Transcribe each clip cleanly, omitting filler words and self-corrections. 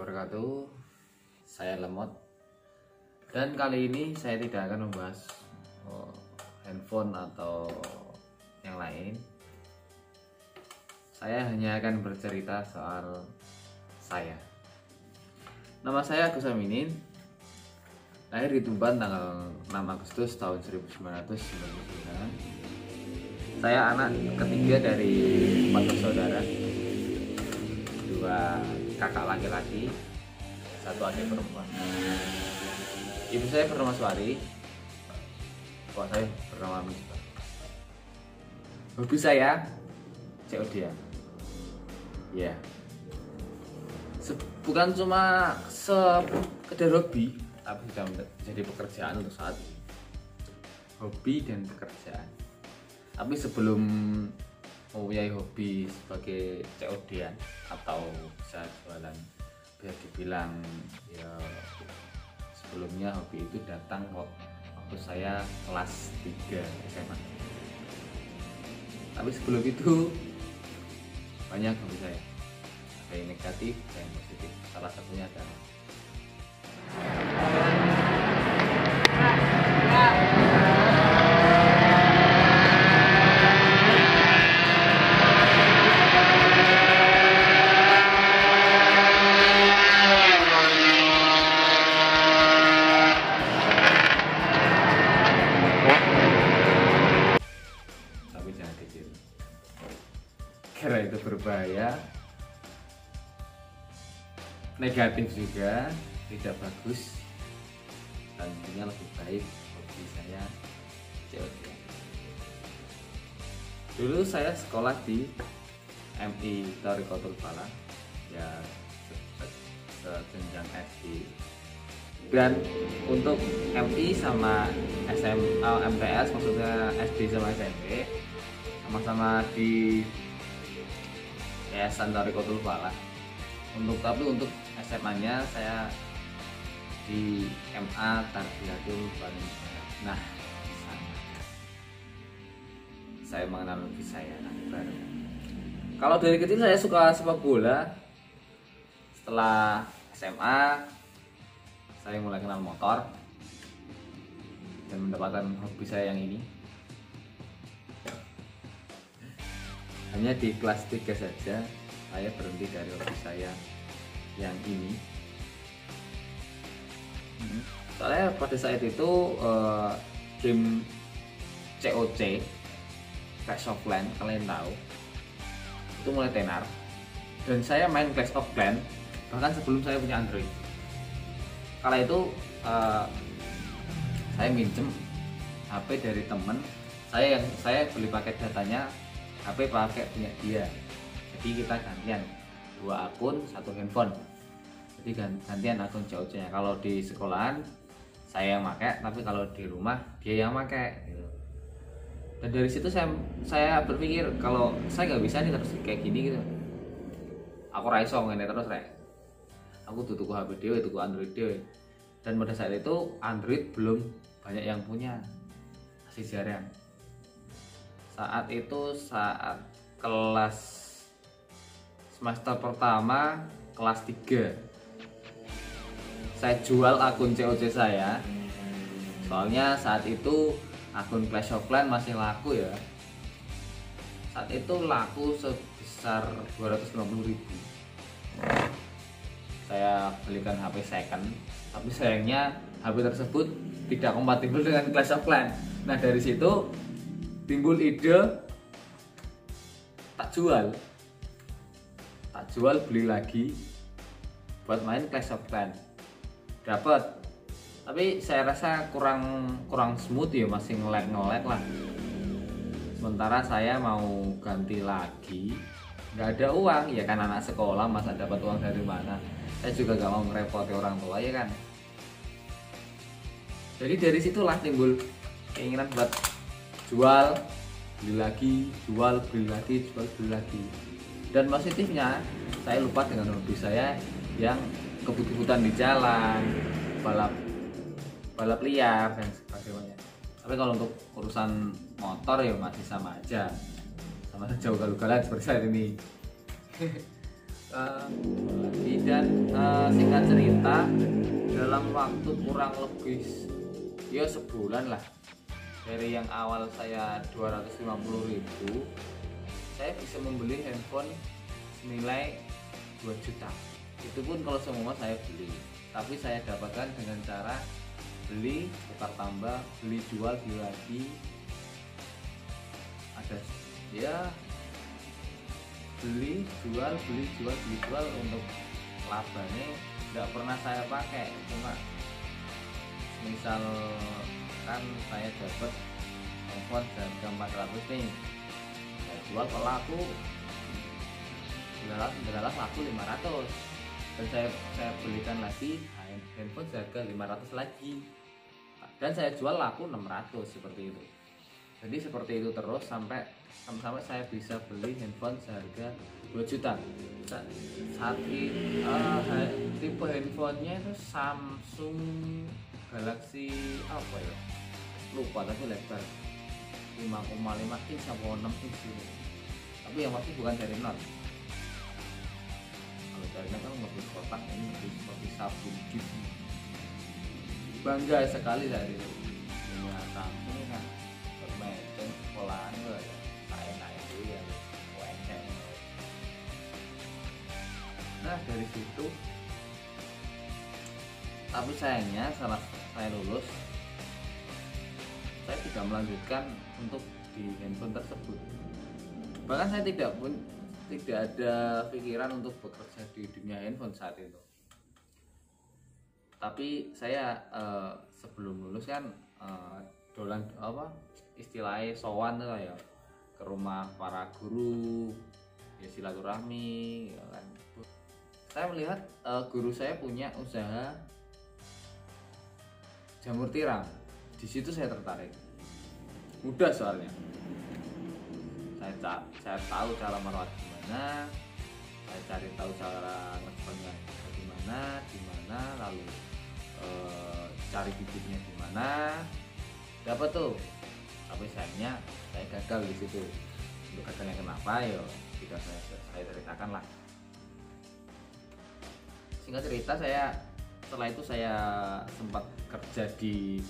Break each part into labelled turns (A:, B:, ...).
A: wabarakatuh. Saya Lemot dan kali ini saya tidak akan membahas handphone atau yang lain. Saya hanya akan bercerita soal saya. Nama saya Agus Aminin, lahir di Tuban tanggal 6 Agustus tahun 1999. Saya anak ketiga dari 4 bersaudara, 2 kakak laki-laki, 1 adik perempuan. Ibu saya bernama Suwari, bapak saya bernama Misbah. Hobi saya COD. Ya, bukan cuma sekedar hobi, tapi sudah menjadi pekerjaan untuk saat ini. Hobi dan pekerjaan. Tapi sebelum mempunyai hobi sebagai COD-an atau bisa jualan, bisa dibilang ya, sebelumnya hobi itu datang waktu saya kelas 3 SMA. Tapi sebelum itu banyak hobi saya, ada yang negatif, ada yang positif. Salah satunya adalah karena itu berbahaya, negatif juga, tidak bagus, dan tentunya lebih baik hobi saya COD. Dulu saya sekolah di MI Thoriqotul Falah, ya sejenjang SD. Dan untuk MI sama MTS, maksudnya SD sama SMP, sama-sama di Yayasan Thoriqotul Falah. Tapi untuk SMA-nya saya di MA Tarbiyatul Bani. Nah, saya mengenal hobi saya baru. Kalau dari kecil saya suka sepak bola. Setelah SMA saya mulai kenal motor dan mendapatkan hobi saya yang ini. Hanya di kelas 3 saja saya berhenti dari hobi saya yang ini. Soalnya pada saat itu game COC, Clash of Clans, kalian tahu, itu mulai tenar. Dan saya main Clash of Clans bahkan sebelum saya punya Android. Kala itu saya minjem HP dari temen saya yang saya beli paket datanya, HP pakai punya dia. Jadi kita gantian 2 akun 1 handphone. Jadi gantian akun COC-nya. Kalau di sekolahan saya yang pakai, tapi kalau di rumah dia yang pakai. Dan dari situ saya berpikir kalau saya nggak bisa nih terus kayak gini gitu. Aku raiso ngene terus rek. Aku tuku HP dewe, tuku Android dewe. Dan pada saat itu Android belum banyak yang punya, masih jarang. Saat kelas semester pertama kelas 3 saya jual akun COC saya, soalnya saat itu akun Clash of Clans masih laku ya. Saat itu laku sebesar 250.000. Saya belikan HP second, tapi sayangnya HP tersebut tidak kompatibel dengan Clash of Clans. Nah dari situ timbul ide tak jual beli lagi buat main Clash of Clans. Dapat, tapi saya rasa kurang smooth ya, masih nge-lag lah. Sementara saya mau ganti lagi, nggak ada uang ya kan, anak sekolah masa dapat uang dari mana. Saya juga nggak mau ngerepoti orang tua ya kan. Jadi dari situlah timbul keinginan buat jual beli lagi, jual beli lagi, jual beli lagi. Dan positifnya saya lupa dengan hobi saya yang kebut-kebutan di jalan, balap liar dan sebagainya. Tapi kalau untuk urusan motor ya masih sama aja, sama saja ugal-ugalan seperti saat ini. dan singkat cerita dalam waktu kurang lebih ya sebulan lah, dari yang awal saya 250.000 saya bisa membeli handphone senilai 2 juta. Itu pun kalau semua saya beli, tapi saya dapatkan dengan cara beli tukar tambah, beli jual, beli lagi, ada ya beli jual untuk labanya nggak pernah saya pakai. Cuma misal kan saya dapat handphone harga 400 nih, saya jual ke laku laku 500, dan saya belikan lagi handphone harga 500 lagi, dan saya jual laku 600, seperti itu. Jadi seperti itu terus sampai saya bisa beli handphone seharga 2 juta. Saat ini tipe handphonenya itu Samsung Galaxy apa ya, lupa, tapi lebar 5,5 inch atau 6 inch gitu. Tapi yang pasti bukan dari Note. Kalau dari Note kan lebih kotak, ini lebih seperti sabun gitu. Bangga sekali dari punya Samsung kan, bermain sekolahan ya saya naik dulu ya UNM. Nah dari situ, tapi sayangnya setelah saya lulus saya tidak melanjutkan untuk di handphone tersebut. Bahkan saya tidak ada pikiran untuk bekerja di dunia handphone saat itu. Tapi saya sebelum lulus kan dolan apa istilahnya sowan tuh ya, ke rumah para guru ya, silaturahmi ya kan. Saya melihat guru saya punya usaha jamur tiram. Di situ saya tertarik, mudah soalnya. Saya tahu cara merawat gimana, saya cari tahu cara ngejualnya di mana, lalu cari bibitnya di mana, dapat tuh. Tapi sayangnya saya gagal di situ. Untuk gagalnya kenapa ya tidak saya ceritakan lah. Singkat cerita, setelah itu saya sempat kerja di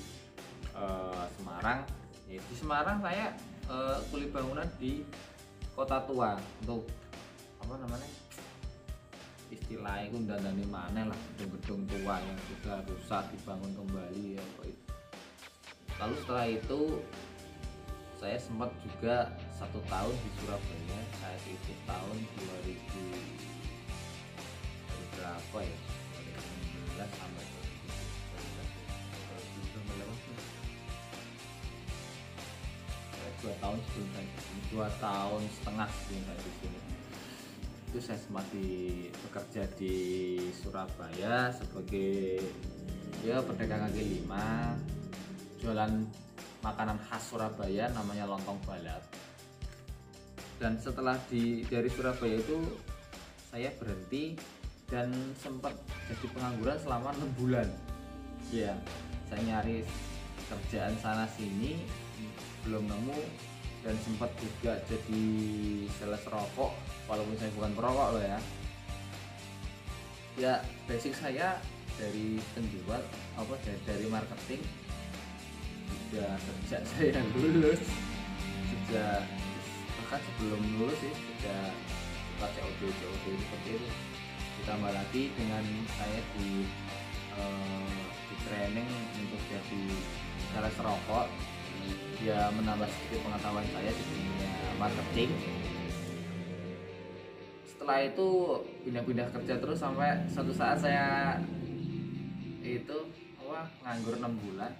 A: Semarang. Ya, di Semarang saya kuli bangunan di Kota Tua, untuk apa namanya, istilahnya itu dandani mana lah, gedung-gedung tua yang sudah rusak dibangun kembali ya. Lalu setelah itu saya sempat juga 1 tahun di Surabaya. Saat itu tahun 2000 berapa ya, 2019 sampai 2 tahun sebelum saya di sini, 2 tahun setengah sebelum saya di sini. Itu saya sempat bekerja di Surabaya sebagai ya pedagang kaki lima, jualan makanan khas Surabaya namanya lontong balap. Dan setelah dari Surabaya itu saya berhenti dan sempat jadi pengangguran selama 6 bulan. Ya, saya nyari kerjaan sana sini belum nemu, dan sempat juga jadi sales rokok, walaupun saya bukan perokok loh ya. Ya basic saya dari penjual dari marketing sudah sejak saya lulus, bahkan sebelum lulus sih sudah suka COD seperti itu. Ditambah lagi dengan saya di training untuk jadi sales rokok, ya menambah sedikit pengetahuan saya di dunia marketing. Setelah itu pindah-pindah kerja terus sampai suatu saat saya itu nganggur 6 bulan,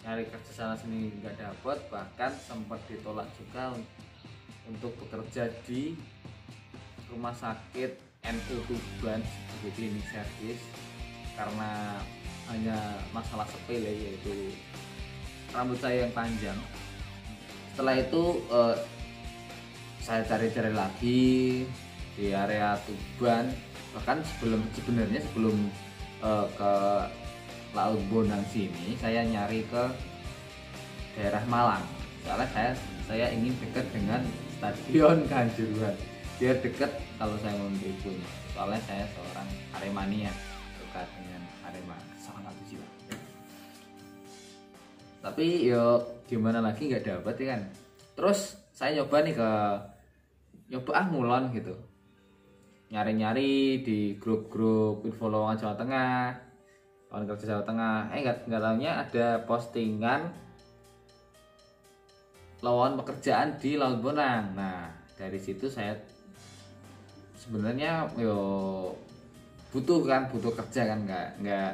A: nyari kerja sana sini nggak dapat, bahkan sempat ditolak juga untuk bekerja di rumah sakit NU Tuban sebagai cleaning service karena hanya masalah sepele, yaitu rambut saya yang panjang. Setelah itu saya cari-cari lagi di area Tuban, bahkan sebenarnya sebelum ke Laut Bonang sini saya nyari ke daerah Malang, soalnya saya ingin dekat dengan Stadion Kanjuruhan. biar deket kalau saya mau tribun, soalnya saya seorang Aremania, suka dengan Arema, sangat sih. Tapi yo gimana lagi, nggak dapat ya kan. Terus saya nyoba nih ngulon gitu, nyari-nyari di grup-grup info lowongan Jawa Tengah, lowongan kerja Jawa Tengah. Nggak tahunya ada postingan lowongan pekerjaan di Laut Bonang. Nah dari situ saya sebenarnya butuh kerja kan, nggak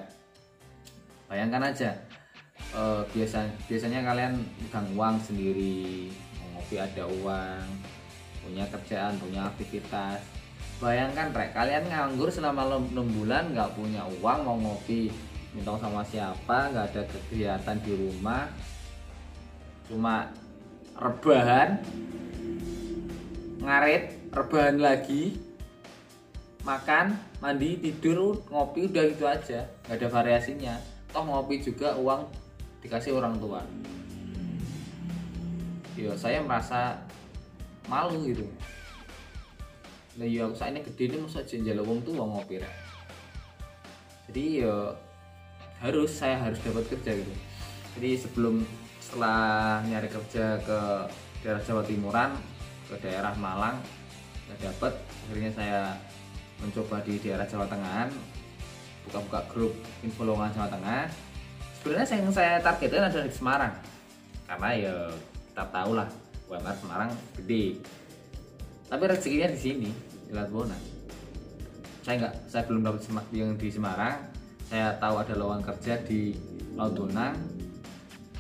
A: bayangkan aja. Biasanya kalian pegang uang sendiri, mau ngopi ada uang, punya kerjaan, punya aktivitas. Bayangkan kalian nganggur selama 6 bulan, nggak punya uang, mau ngopi minta sama siapa, nggak ada kegiatan di rumah, cuma rebahan, ngaret, rebahan lagi, makan, mandi, tidur, ngopi, udah gitu aja, nggak ada variasinya. Toh ngopi juga uang dikasih orang tua. Saya merasa malu gitu. Nah aku saat ini gede ini masa jenjal wong tuh wong ngopi rek. Jadi saya harus dapat kerja gitu. Jadi setelah nyari kerja ke daerah Jawa Timuran, ke daerah Malang nggak dapat, akhirnya saya mencoba di daerah Jawa Tengahan, buka-buka grup info lowongan Jawa Tengah. Sebenarnya yang saya targetkan adalah di Semarang, karena kita tahu lah UMR Semarang gede. Tapi rezekinya di sini, di Laut Bonang. Saya belum dapat yang di Semarang. Saya tahu ada lowongan kerja di Laut Bonang.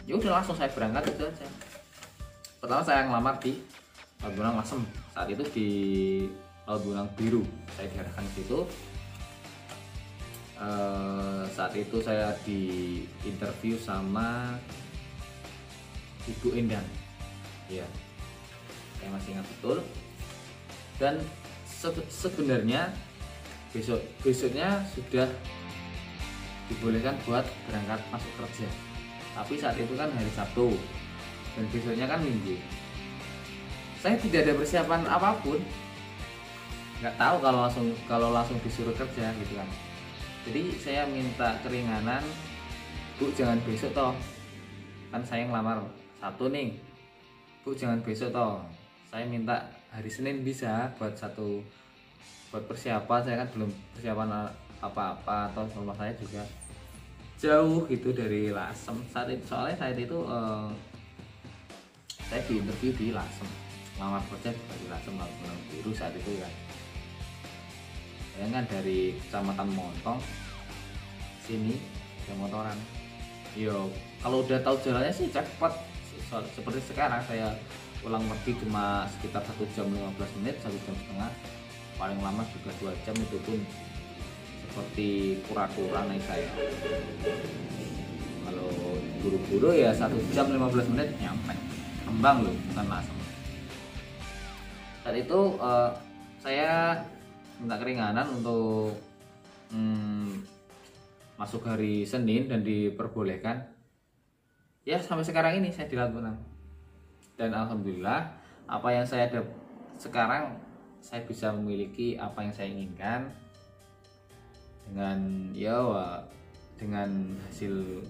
A: Ya udah langsung saya berangkat itu aja. Pertama saya ngelamar di Laut Bonang Lasem. Saat itu di Laut Bonang Biru. Saya diarahkan ke situ. Saat itu saya di interview sama Ibu Endang. Ya, saya masih ingat betul. Dan sebenarnya besoknya sudah dibolehkan buat berangkat masuk kerja. Tapi saat itu kan hari Sabtu dan besoknya kan Minggu. Saya tidak ada persiapan apapun. Nggak tahu kalau langsung disuruh kerja gitu kan. Jadi saya minta keringanan, Bu jangan besok toh, kan saya ngelamar Sabtu nih, Bu jangan besok toh, saya minta hari Senin bisa buat persiapan. Saya kan belum persiapan apa-apa, atau rumah saya juga jauh gitu dari Lasem. Soalnya saat itu saya di interview di Lasem, ngelamar kerja juga di Lasem, Laut Bonang Biru saat itu kan. Saya kan dari Kecamatan Montong sini ke motoran. Kalau udah tahu jalannya sih cepat. Seperti sekarang saya pulang pergi cuma sekitar 1 jam 15 menit, 1 jam setengah. Paling lama juga 2 jam, itu pun seperti kura-kura naik saya. Kalau buru-buru ya 1 jam 15 menit nyampe. Kembang loh, bukan Lasem. Saat itu saya minta keringanan untuk masuk hari Senin dan diperbolehkan. Ya sampai sekarang ini saya di Laut Bonang. Dan alhamdulillah apa yang saya ada sekarang, saya bisa memiliki apa yang saya inginkan dengan hasil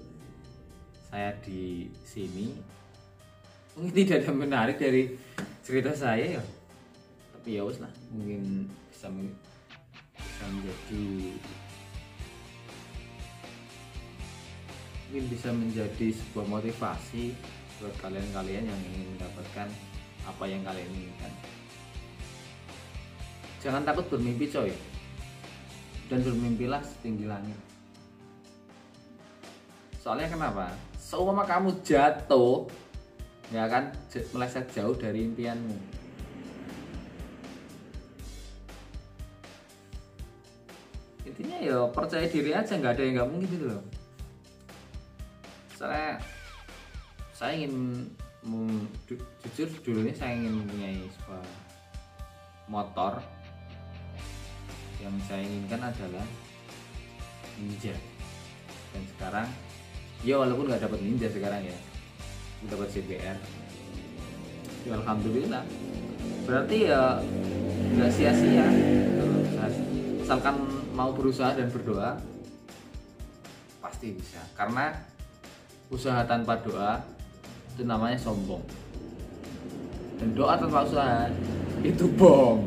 A: saya di sini. Mungkin tidak ada menarik dari cerita saya ya, tapi ya wes lah, mungkin bisa menjadi sebuah motivasi buat kalian yang ingin mendapatkan apa yang kalian inginkan. Jangan takut bermimpi coy, dan bermimpilah setinggi langit. Soalnya kenapa? Seumpama kamu jatuh, nggak akan meleset jauh dari impianmu. Intinya percaya diri aja, nggak ada yang nggak mungkin gitu loh. Soalnya saya ingin jujur dulu ini saya ingin mempunyai sebuah motor. Yang saya inginkan adalah Ninja. Dan sekarang walaupun nggak dapat Ninja sekarang ya, dapat CBR. Alhamdulillah. Berarti nggak sia-sia gitu loh. Misalkan mau berusaha dan berdoa pasti bisa, karena usaha tanpa doa itu namanya sombong, dan doa tanpa usaha itu bohong.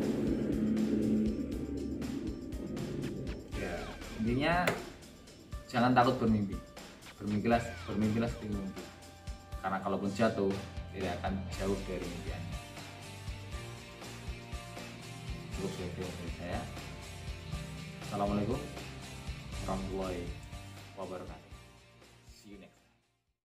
A: Ya, intinya jangan takut bermimpi, bermimpilah setinggi mungkin, karena kalaupun jatuh tidak akan jauh dari mimpi Anda. Cukup segitu dari saya. Assalamualaikum warahmatullahi wabarakatuh.